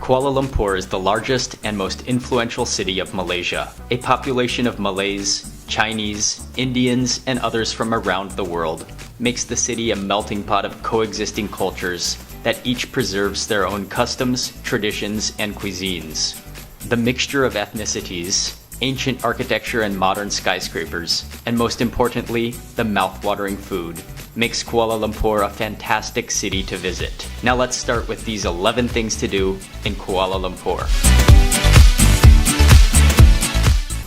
Kuala Lumpur is the largest and most influential city of Malaysia. A population of Malays, Chinese, Indians, and others from around the world makes the city a melting pot of coexisting cultures that each preserves their own customs, traditions, and cuisines. The mixture of ethnicities, ancient architecture and modern skyscrapers, and most importantly, the mouth-watering food, makes Kuala Lumpur a fantastic city to visit. Now let's start with these 11 things to do in Kuala Lumpur.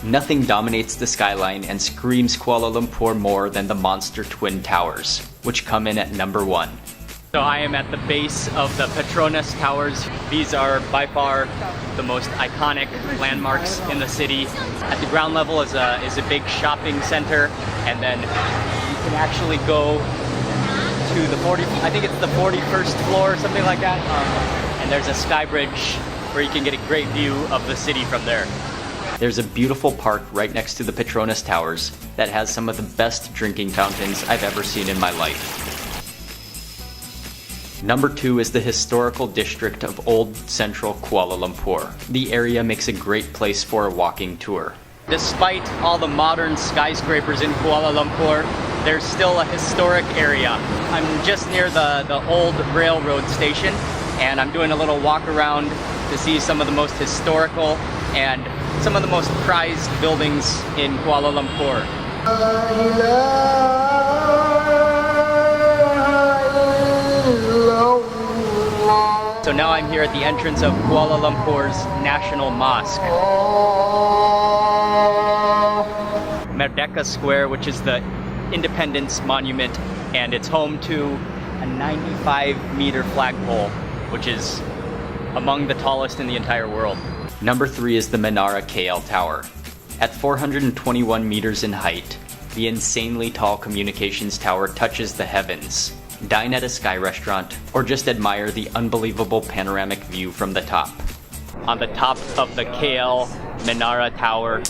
Nothing dominates the skyline and screams Kuala Lumpur more than the monster twin towers, which come in at number 1. So I am at the base of the Petronas Towers. These are by far the most iconic landmarks in the city. At the ground level is a big shopping center, and then you can actually go to the 41st floor or something like that. And there's a sky bridge where you can get a great view of the city from there. There's a beautiful park right next to the Petronas Towers that has some of the best drinking fountains I've ever seen in my life. Number 2 is the historical district of Old Central Kuala Lumpur. The area makes a great place for a walking tour. Despite all the modern skyscrapers in Kuala Lumpur, there's still a historic area. I'm just near the old railroad station, and I'm doing a little walk around to see some of the most historical and some of the most prized buildings in Kuala Lumpur. So now I'm here at the entrance of Kuala Lumpur's National Mosque. Merdeka Square, which is the Independence Monument, and it's home to a 95-meter flagpole, which is among the tallest in the entire world. Number 3 is the Menara KL Tower. At 421 meters in height, the insanely tall communications tower touches the heavens. Dine at a sky restaurant, or just admire the unbelievable panoramic view from the top. On the top of the KL Menara Tower,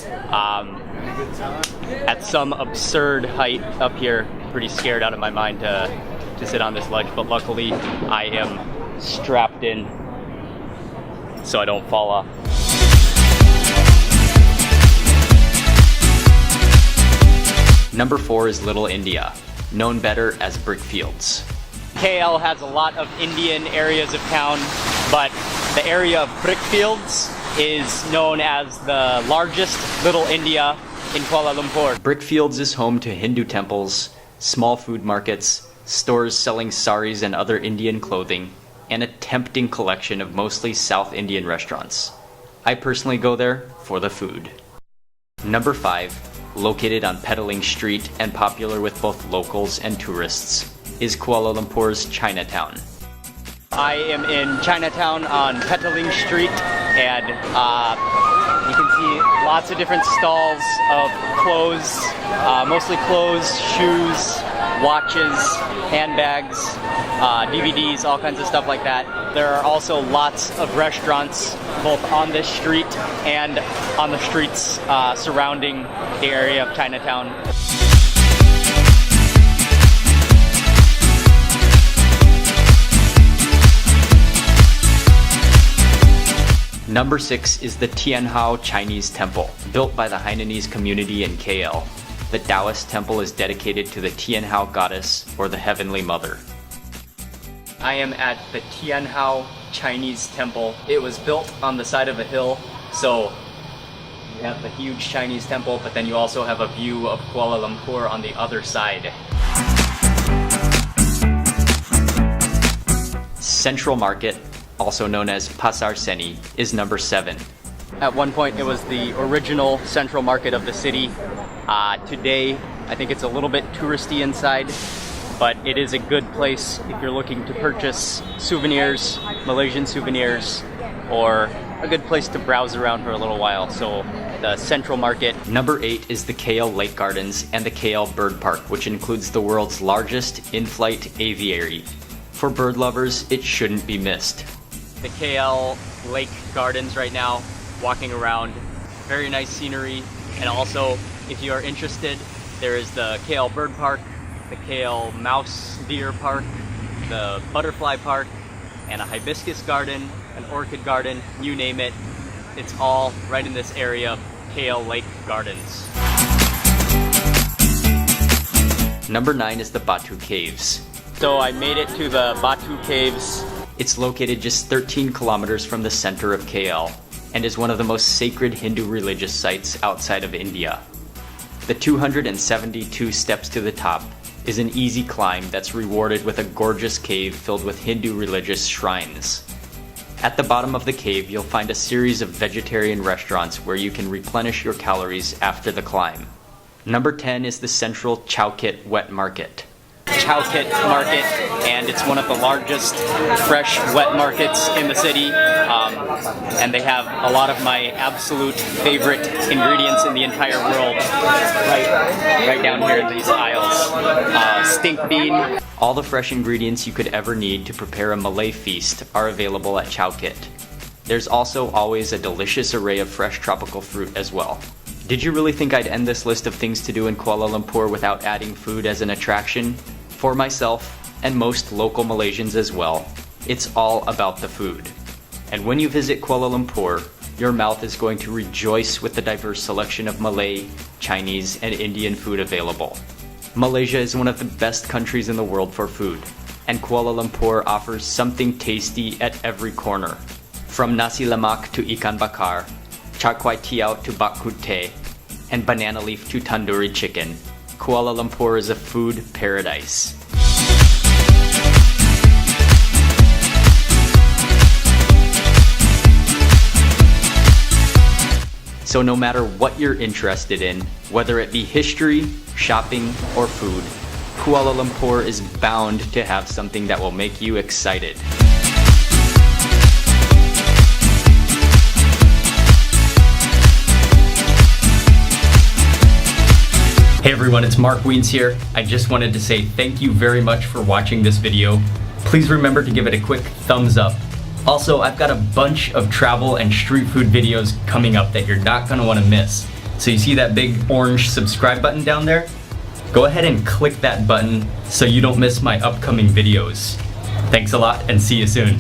at some absurd height up here, pretty scared out of my mind to sit on this ledge, but luckily I am strapped in so I don't fall off. Number 4 is Little India, known better as Brickfields. KL has a lot of Indian areas of town, but the area of Brickfields is known as the largest Little India in Kuala Lumpur. Brickfields is home to Hindu temples, small food markets, stores selling saris and other Indian clothing, and a tempting collection of mostly South Indian restaurants. I personally go there for the food. Number 5, located on Petaling Street and popular with both locals and tourists, is Kuala Lumpur's Chinatown. I am in Chinatown on Petaling Street, and you can see lots of different stalls of clothes, mostly clothes, shoes, watches, handbags, DVDs, all kinds of stuff like that. There are also lots of restaurants both on this street and on the streets surrounding the area of Chinatown. Number 6 is the Tian Hao Chinese Temple, built by the Hainanese community in KL. The Taoist temple is dedicated to the Tian Hao goddess, or the Heavenly Mother. I am at the Tian Hao Chinese Temple. It was built on the side of a hill, so you have the huge Chinese temple, but then you also have a view of Kuala Lumpur on the other side. Central Market, also known as Pasar Seni, is number 7. At one point it was the original central market of the city. Today I think it's a little bit touristy inside, but it is a good place if you're looking to purchase souvenirs, Malaysian souvenirs, or a good place to browse around for a little while. So the Central Market. Number 8 is the KL Lake Gardens and the KL Bird Park, which includes the world's largest in-flight aviary. For bird lovers, it shouldn't be missed. The KL Lake Gardens right now, walking around, very nice scenery, and also if you are interested, there is the KL Bird Park, the KL Mouse Deer Park, the Butterfly Park, and a hibiscus garden, an orchid garden, you name it. It's all right in this area of KL Lake Gardens. Number 9 is the Batu Caves. So I made it to the Batu Caves. It's located just 13 kilometers from the center of KL and is one of the most sacred Hindu religious sites outside of India. The 272 steps to the top is an easy climb that's rewarded with a gorgeous cave filled with Hindu religious shrines. At the bottom of the cave, you'll find a series of vegetarian restaurants where you can replenish your calories after the climb. Number 10 is the central Chowkit Wet Market. Chowkit Market, and it's one of the largest fresh wet markets in the city, and they have a lot of my absolute favorite ingredients in the entire world right down here in these aisles. Stink bean. All the fresh ingredients you could ever need to prepare a Malay feast are available at Chowkit. There's also always a delicious array of fresh tropical fruit as well. Did you really think I'd end this list of things to do in Kuala Lumpur without adding food as an attraction? For myself, and most local Malaysians as well, it's all about the food. And when you visit Kuala Lumpur, your mouth is going to rejoice with the diverse selection of Malay, Chinese, and Indian food available. Malaysia is one of the best countries in the world for food, and Kuala Lumpur offers something tasty at every corner. From nasi lemak to ikan bakar, char kway teow to bak kut teh, and banana leaf to tandoori chicken, Kuala Lumpur is a food paradise. So no matter what you're interested in, whether it be history, shopping, or food, Kuala Lumpur is bound to have something that will make you excited. Hey everyone, it's Mark Wiens here. I just wanted to say thank you very much for watching this video. Please remember to give it a quick thumbs up. Also, I've got a bunch of travel and street food videos coming up that you're not going to want to miss. So you see that big orange subscribe button down there? Go ahead and click that button so you don't miss my upcoming videos. Thanks a lot and see you soon.